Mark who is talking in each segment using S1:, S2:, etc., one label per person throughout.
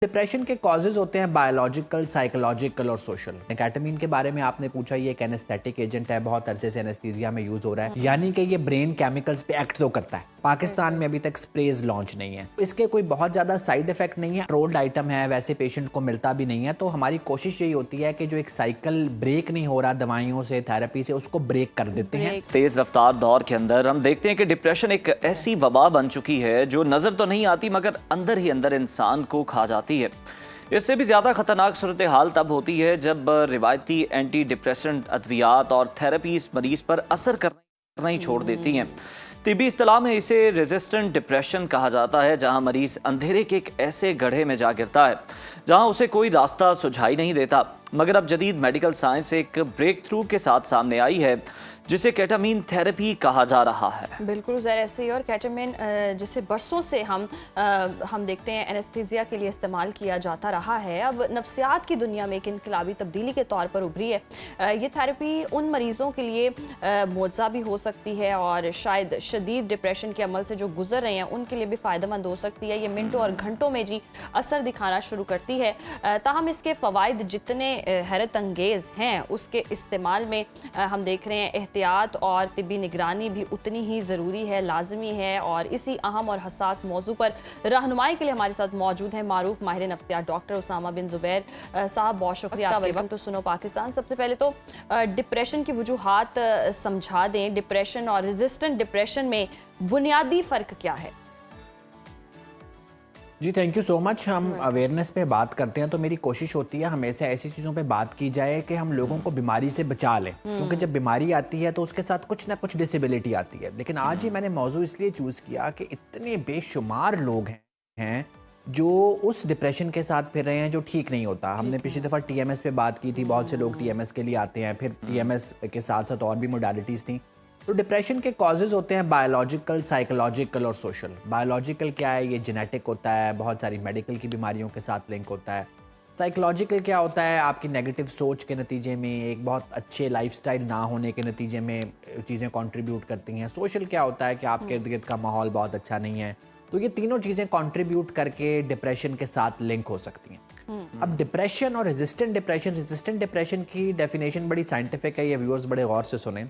S1: Depression के causes होते हैं बायोलॉजिकल, साइकोलॉजिकल और सोशल। केटामीन के बारे में आपने पूछा, ये एक एनेस्थेटिक एजेंट है, बहुत अरसे से एनेस्थीसिया में यूज हो रहा है, यानी कि ये ब्रेन केमिकल्स पे एक्ट तो करता है। पाकिस्तान में अभी तक स्प्रेज लॉन्च नहीं है, इसके कोई बहुत ज्यादा साइड इफेक्ट नहीं है, कंट्रोल्ड आइटम है, वैसे पेशेंट को मिलता भी नहीं है। तो हमारी कोशिश यही होती है कि जो एक साइकिल ब्रेक नहीं हो रहा दवाइयों से, थेरेपी से, उसको ब्रेक कर देते हैं।
S2: तेज रफ्तार दौर के अंदर हम देखते हैं कि डिप्रेशन एक ऐसी वबा बन चुकी है जो नजर तो नहीं आती मगर अंदर ही अंदर इंसान को खा जाती है। इससे भी ज़्यादा खतरनाक सूरत हाल तब होती है जब रिवायती एंटी डिप्रेसेंट अद्वियात और थेरेपीज मरीज पर असर करना ही छोड़ देती हैं। तिब्बी इस्तिलाह में इसे रेजिस्टेंट डिप्रेशन कहा जाता है, जहां मरीज अंधेरे के एक ऐसे गड्ढे में जा गिरता है जहां उसे कोई रास्ता सुझाई नहीं देता। मगर अब जदीद मेडिकल साइंस एक ब्रेक थ्रू के साथ सामने आई है जिसे केटामीन थेरेपी कहा जा रहा है।
S3: बिल्कुल ज़रा ऐसे ही। और केटामीन जिसे बरसों से हम देखते हैं एनेस्थीसिया के लिए इस्तेमाल किया जाता रहा है, अब नफ्सियात की दुनिया में एक इनकलाबी तब्दीली के तौर पर उभरी है। ये थेरेपी उन मरीज़ों के लिए मुआवजा भी हो सकती है और शायद शदीद डिप्रेशन के अमल से जो गुजर रहे हैं उनके लिए भी फ़ायदेमंद हो सकती है। ये मिनटों और घंटों में जी असर दिखाना शुरू करती है। ताहम इसके फ़वाइद जितने हैरत अंगेज़ हैं, उसके इस्तेमाल में हम देख रहे हैं एहतियात और तिब्बी निगरानी भी उतनी ही ज़रूरी है, लाजमी है। और इसी अहम और हसास मौजू पर रहनुमाई के लिए हमारे साथ मौजूद हैं मारूफ माहिर नफ्सियात डॉक्टर उसामा बिन जुबैर साहब। बहुत शुक्रिया। वेलकम टू सुनो पाकिस्तान। सबसे पहले तो डिप्रेशन की वजूहात समझा दें। डिप्रेशन और रेजिस्टेंट डिप्रेशन में बुनियादी फ़र्क क्या है?
S1: जी थैंक यू सो मच। हम अवेयरनेस पे बात करते हैं तो मेरी कोशिश होती है हमेशा ऐसी चीज़ों पे बात की जाए कि हम लोगों को बीमारी से बचा लें, क्योंकि जब बीमारी आती है तो उसके साथ कुछ ना कुछ डिसेबिलिटी आती है। लेकिन आज ही मैंने मौजू इसलिए चूज़ किया कि इतने बेशुमार लोग हैं जो उस डिप्रेशन के साथ फिर रहे हैं जो ठीक नहीं होता। हमने पिछली दफ़ा टीएमएस पे बात की थी, बहुत से लोग टीएमएस के लिए आते हैं, फिर टीएमएस के साथ साथ और भी मोडालिटीज़ थी। तो डिप्रेशन के कॉजेज़ होते हैं बायोलॉजिकल, साइकोलॉजिकल और सोशल। बायोलॉजिकल क्या है? ये जेनेटिक होता है, बहुत सारी मेडिकल की बीमारियों के साथ लिंक होता है। साइकोलॉजिकल क्या होता है? आपकी नेगेटिव सोच के नतीजे में, एक बहुत अच्छे लाइफस्टाइल ना होने के नतीजे में चीज़ें कंट्रीब्यूट करती हैं। सोशल क्या होता है कि आपके इर्द गिर्द का माहौल बहुत अच्छा नहीं है। तो ये तीनों चीज़ें कंट्रीब्यूट करके डिप्रेशन के साथ लिंक हो सकती हैं। अब डिप्रेशन और रेजिस्टेंट डिप्रेशन की डेफिनेशन बड़ी साइंटिफिक है, ये व्यूअर्स बड़े गौर से सुने।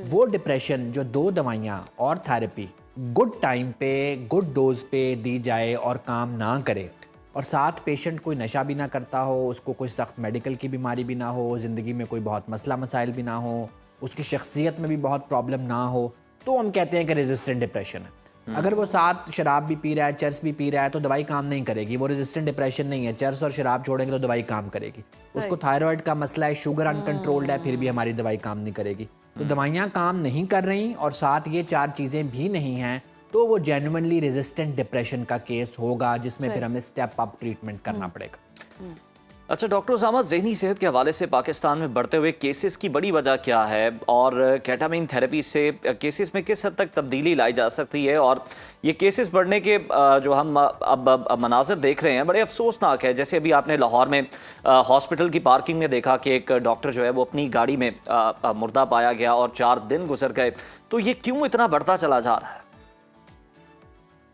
S1: वो डिप्रेशन जो दो दवाइयाँ और थेरेपी गुड टाइम पे, गुड डोज पे दी जाए और काम ना करे, और साथ पेशेंट कोई नशा भी ना करता हो, उसको कोई सख्त मेडिकल की बीमारी भी ना हो, ज़िंदगी में कोई बहुत मसला मसाइल भी ना हो, उसकी शख्सियत में भी बहुत प्रॉब्लम ना हो, तो हम कहते हैं कि रेजिस्टेंट डिप्रेशन है। अगर वो साथ शराब भी पी रहा है, चर्स भी पी रहा है, तो दवाई काम नहीं करेगी, वो रेजिस्टेंट डिप्रेशन नहीं है। चर्स और शराब छोड़ेंगे तो दवाई काम करेगी। उसको थायराइड का मसला है, शुगर अनकंट्रोल्ड है, फिर भी हमारी दवाई काम नहीं करेगी। तो दवाइयाँ काम नहीं कर रही और साथ ये चार चीज़ें भी नहीं हैं, तो वो जेन्युइनली रेजिस्टेंट डिप्रेशन का केस होगा, जिसमें फिर हमें स्टेप अप ट्रीटमेंट करना पड़ेगा।
S2: अच्छा डॉक्टर उसामा, ज़हनी सेहत के हवाले से पाकिस्तान में बढ़ते हुए केसेस की बड़ी वजह क्या है और केटामीन थेरेपी से केसेस में किस हद तक तब्दीली लाई जा सकती है? और ये केसेस बढ़ने के जो हम अब मनाजिर देख रहे हैं बड़े अफसोसनाक है। जैसे अभी आपने लाहौर में हॉस्पिटल की पार्किंग में देखा कि एक डॉक्टर जो है वो अपनी गाड़ी में मुर्दा पाया गया और 4 दिन गुजर गए। तो ये क्यों इतना बढ़ता चला जा रहा है?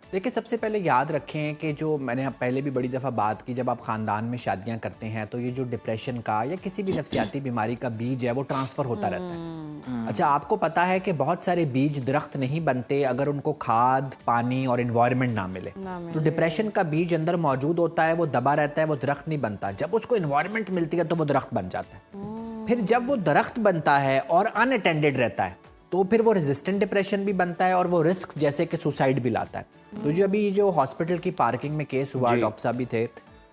S1: देखिए, सबसे पहले याद रखें कि जो मैंने पहले भी बड़ी दफ़ा बात की, जब आप ख़ानदान में शादियां करते हैं तो ये जो डिप्रेशन का या किसी भी नफ्सियाती बीमारी का बीज है वो ट्रांसफ़र होता रहता है। अच्छा, आपको पता है कि बहुत सारे बीज दरख्त नहीं बनते अगर उनको खाद, पानी और इन्वायरमेंट ना मिले। तो डिप्रेशन का बीज अंदर मौजूद होता है, वो दबा रहता है, वो दरख्त नहीं बनता। जब उसको इन्वायरमेंट मिलती है तो वो दरख्त बन जाता है। फिर जब वो दरख्त बनता है और अनअटेंडेड रहता है तो फिर वो रेजिस्टेंट डिप्रेशन भी बनता है और वो रिस्क जैसे कि सुसाइड भी लाता है। तो जो अभी जो हॉस्पिटल की पार्किंग में केस हुआ, डॉक्टर साहब भी थे,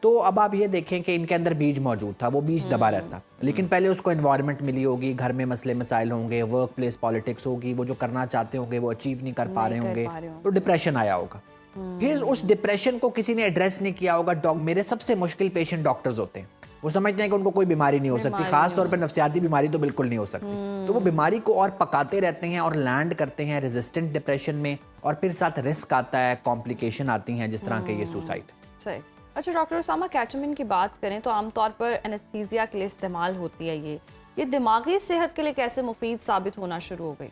S1: तो अब आप ये देखें कि इनके अंदर बीज मौजूद था, वो बीज दबा रहता, लेकिन पहले उसको एनवायरनमेंट मिली होगी, घर में मसले मसाइल होंगे, वर्क प्लेस पॉलिटिक्स होगी, वो जो करना चाहते होंगे वो अचीव नहीं कर पा रहे होंगे, तो डिप्रेशन आया होगा। फिर उस डिप्रेशन को किसी ने एड्रेस नहीं किया होगा। मेरे सबसे मुश्किल पेशेंट डॉक्टर्स होते हैं, वो समझते हैं कि उनको कोई बीमारी नहीं हो सकती, खास तौर पर नफ्सियाती बीमारी तो बिल्कुल नहीं हो सकती। तो वो बीमारी को और पकाते रहते हैं और लैंड करते हैं रेजिस्टेंट डिप्रेशन में, और फिर साथ रिस्क आता है, कॉम्प्लिकेशन आती हैं, जिस तरह के ये सुसाइड।
S3: सही। अच्छा डॉक्टर उसामा, केटामीन की बात करें तो आमतौर पर एनेस्थीसिया के लिए इस्तेमाल होती है। ये दिमागी सेहत के लिए कैसे मुफीद साबित होना शुरू हो गई?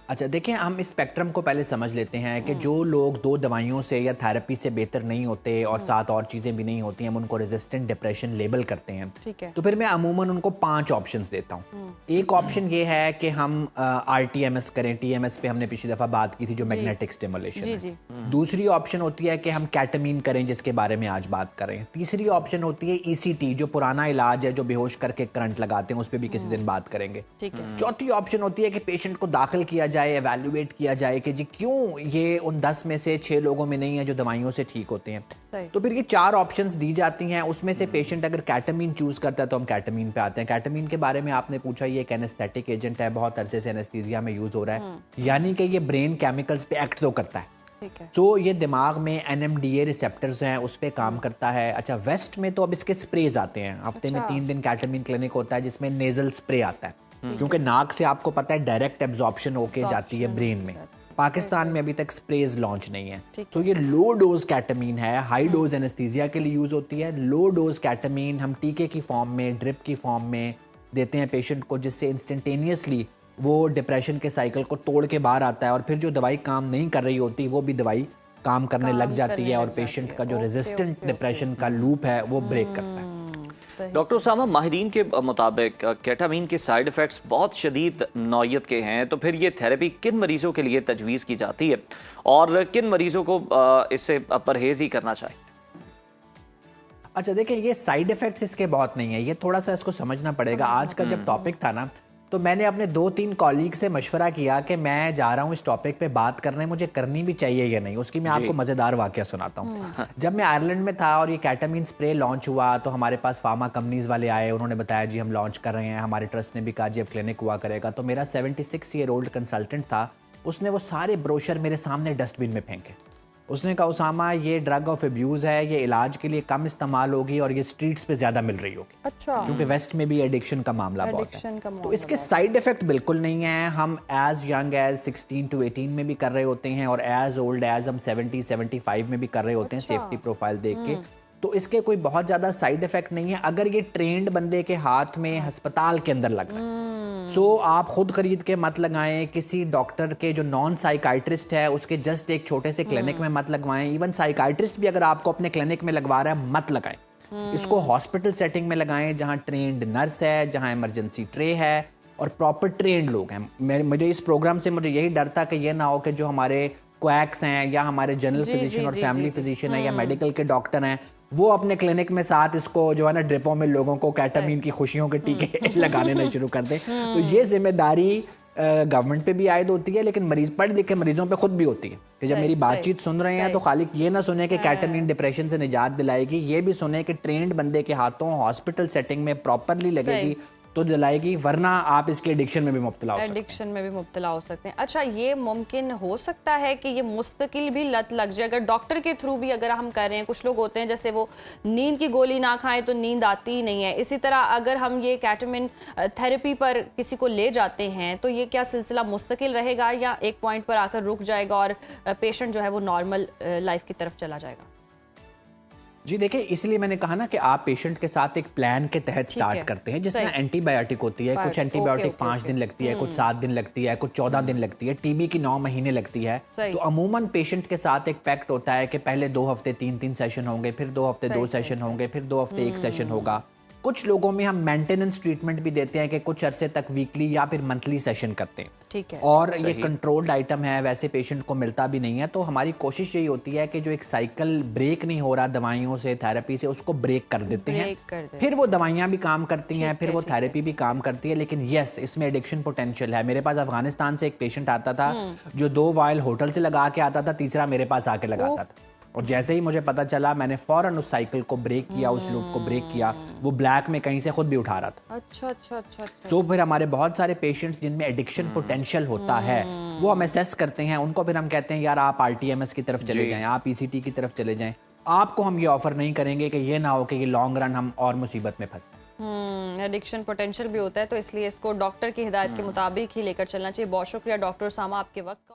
S1: अच्छा देखिए, हम इस स्पेक्ट्रम को पहले समझ लेते हैं कि जो लोग 2 दवाइयों से या थेरेपी से बेहतर नहीं होते और साथ और चीज़ें भी नहीं होती, हम उनको रेजिस्टेंट डिप्रेशन लेबल करते हैं।
S3: ठीक है।
S1: तो फिर मैं अमूमन उनको 5 ऑप्शंस देता हूँ। एक ऑप्शन ये है कि हम RTMS करें। TMS पे हमने पिछली दफ़ा बात की थी, जो मैग्नेटिक स्टिमुलेशन
S3: जी
S1: है।
S3: जी।
S1: दूसरी ऑप्शन होती है कि हम कैटामीन करें, जिसके बारे में आज बात कर रहे हैं। तीसरी ऑप्शन होती है ECT, जो पुराना इलाज है, जो बेहोश करके करंट लगाते हैं, उस पर भी किसी दिन बात करेंगे।
S3: ठीक है।
S1: चौथी ऑप्शन होती है कि पेशेंट को दाखिल किया जाए, एवेल्युएट किया जाए कि जी क्यों ये उन 10 में से 6 लोगों में नहीं है जो दवाइयों से ठीक होते हैं।
S3: सही।
S1: तो फिर ये 4 ऑप्शंस दी जाती हैं। उसमें से पेशेंट अगर कैटामीन चूज करता है तो हम कैटामीन पे आते हैं। कैटामीन के बारे में आपने पूछा, ये एक एनेस्थेटिक एजेंट है, बहुत अरसे से एनेस्थीसिया में यूज हो रहा है, यानी कि ये ब्रेन केमिकल्स पे एक्ट तो करता है।
S3: ठीक है।
S1: तो ये दिमाग में NMDA रिसेप्टर्स हैं, उस पे काम करता है। अच्छा, वेस्ट में तो अब इसके स्प्रेज आते हैं, हफ्ते में 3 दिन कैटामीन क्लिनिक होता है जिसमें नेजल स्प्रे आता है, क्योंकि नाक से आपको पता है डायरेक्ट एब्जॉर्प्शन होके जाती है ब्रेन में। पाकिस्तान में अभी तक स्प्रेज लॉन्च नहीं है। तो ये लो डोज कैटामीन है, हाई डोज एनेस्थीसिया के लिए यूज होती है। लो डोज कैटामीन हम टीके की फॉर्म में, ड्रिप की फॉर्म में देते हैं पेशेंट को, जिससे इंस्टेंटेनियसली वो डिप्रेशन के साइकिल को तोड़ के बाहर आता है और फिर जो दवाई काम नहीं कर रही होती वो भी दवाई काम करने लग जाती है और पेशेंट का जो रेजिस्टेंट डिप्रेशन का लूप है वो ब्रेक करता है।
S2: डॉक्टर उसामा, माहिरीन के मुताबिक केटामीन के साइड इफ़ेक्ट्स बहुत शदीद नौयत के हैं, तो फिर ये थेरेपी किन मरीज़ों के लिए तजवीज़ की जाती है और किन मरीज़ों को इससे परहेज़ ही करना चाहिए?
S1: अच्छा देखिए, ये साइड इफेक्ट्स इसके बहुत नहीं है, ये थोड़ा सा इसको समझना पड़ेगा। आज का जब टॉपिक था ना, तो मैंने अपने 2-3 कॉलीग से मशवरा किया कि मैं जा रहा हूँ इस टॉपिक पे बात करने, मुझे करनी भी चाहिए या नहीं। उसकी मैं आपको मज़ेदार वाकया सुनाता हूँ। जब मैं आयरलैंड में था और ये कैटामीन स्प्रे लॉन्च हुआ, तो हमारे पास फार्मा कंपनीज वाले आए, उन्होंने बताया जी हम लॉन्च कर रहे हैं। हमारे ट्रस्ट ने भी कहा जी अब क्लिनिक हुआ करेगा। तो मेरा 76 ईयर ओल्ड कंसल्टेंट था, उसने वो सारे ब्रोशर मेरे सामने डस्टबिन में फेंके। उसने कहा उसामा, ये ड्रग ऑफ अब्यूज़ है, ये इलाज के लिए कम इस्तेमाल होगी और ये स्ट्रीट्स पे ज़्यादा मिल रही होगी।
S3: अच्छा।
S1: क्योंकि वेस्ट में भी एडिक्शन का मामला बहुत है।
S3: Addiction का
S1: तो
S3: मामला
S1: इसके साइड इफेक्ट बिल्कुल नहीं है। हम एज यंग एज 16 to 18 में भी कर रहे होते हैं और एज ओल्ड एज हम 70-75 में भी कर रहे होते हैं, सेफ्टी प्रोफाइल देख के। तो इसके कोई बहुत ज़्यादा साइड इफेक्ट नहीं है अगर ये ट्रेंड बंदे के हाथ में अस्पताल के अंदर लग रहा है। सो आप खुद खरीद के मत लगाएं, किसी डॉक्टर के जो नॉन साइकाइट्रिस्ट है उसके जस्ट एक छोटे से क्लिनिक में मत लगवाएं। इवन साइकाइट्रिस्ट भी अगर आपको अपने क्लिनिक में लगवा रहा है मत लगाएं। इसको हॉस्पिटल सेटिंग में लगाएं जहां ट्रेंड नर्स है, जहां इमरजेंसी ट्रे है और प्रॉपर ट्रेंड लोग हैं। मुझे इस प्रोग्राम से मुझे यही डर था कि ये ना हो कि जो हमारे क्वैक्स हैं या हमारे जनरल फिजिशियन और फैमिली फिजिशियन है या मेडिकल के डॉक्टर हैं, वो अपने क्लिनिक में साथ इसको जो है ना ड्रिपों में लोगों को कैटामीन की खुशियों के टीके लगाने ना शुरू कर दें। तो ये जिम्मेदारी गवर्नमेंट पे भी आयद होती है, लेकिन मरीज पढ़ लिखे मरीजों पे खुद भी होती है कि जब मेरी बातचीत सुन रहे हैं तो खाली ये ना सुने कि कैटामीन डिप्रेशन से निजात दिलाएगी, ये भी सुने कि ट्रेंड बंदे के हाथों हॉस्पिटल सेटिंग में प्रॉपरली लगेगी तो दिलाएगी, वरना आप इसके एडिक्शन में भी मुब्तला हो सकते हैं।
S3: एडिक्शन में भी मुब्तला हो सकते हैं। अच्छा, ये मुमकिन हो सकता है कि ये मुस्तकिल भी लत लग जाए अगर डॉक्टर के थ्रू भी अगर हम कर रहे हैं? कुछ लोग होते हैं जैसे वो नींद की गोली ना खाएं तो नींद आती ही नहीं है। इसी तरह अगर हम ये कैटामीन थेरेपी पर किसी को ले जाते हैं तो ये क्या सिलसिला मुस्तकिल रहेगा या एक पॉइंट पर आकर रुक जाएगा और पेशेंट जो है वो नॉर्मल लाइफ की तरफ चला जाएगा?
S1: जी देखिए, इसलिए मैंने कहा ना कि आप पेशेंट के साथ एक प्लान के तहत स्टार्ट करते हैं। जिस तरह एंटीबायोटिक होती है, कुछ एंटीबायोटिक 5 दिन लगती है, कुछ 7 दिन लगती है, कुछ 14 दिन लगती है, टीबी की 9 महीने लगती है। तो अमूमन पेशेंट के साथ एक पैक्ट होता है कि पहले 2 हफ्ते 3-3 सेशन होंगे, फिर 2 हफ्ते 2 सेशन होंगे, फिर 2 हफ्ते 1 सेशन होगा। कुछ लोगों में हम मेंटेनेंस ट्रीटमेंट भी देते हैं कि कुछ अरसे तक वीकली या फिर मंथली सेशन करते हैं।
S3: ठीक है।
S1: और ये कंट्रोल्ड आइटम है, वैसे पेशेंट को मिलता भी नहीं है। तो हमारी कोशिश यही होती है कि जो एक साइकिल ब्रेक नहीं हो रहा दवाइयों से, थेरेपी से, उसको ब्रेक कर देते हैं। फिर वो दवाइयां भी काम करती हैं, फिर वो थेरेपी भी काम करती है। लेकिन यस, इसमें एडिक्शन पोटेंशियल है। मेरे पास अफगानिस्तान से एक पेशेंट आता था जो 2 वायल होटल से लगा के आता था, तीसरा मेरे पास आके लगाता था। और जैसे ही मुझे पता चला मैंने फौरन उस साइकिल को ब्रेक किया, उस लूप को ब्रेक किया। वो ब्लैक में कहीं से खुद भी उठा रहा था।
S3: अच्छा।
S1: तो फिर हमारे बहुत सारे पेशेंट्स जिनमें एडिक्शन पोटेंशियल होता है वो हम असेस करते हैं, उनको फिर हम कहते हैं यार आप RTMS की तरफ चले जाएं, आप ECT की तरफ चले जाएं। आपको हम ये ऑफर नहीं करेंगे कि ये ना हो कि ये लॉन्ग रन हम और मुसीबत में फंसे।
S3: एडिक्शन पोटेंशियल भी होता है, तो इसलिए इसको डॉक्टर की हिदायत के मुताबिक ही लेकर चलना चाहिए। बहुत शुक्रिया डॉक्टर उसामा आपके वक्त का।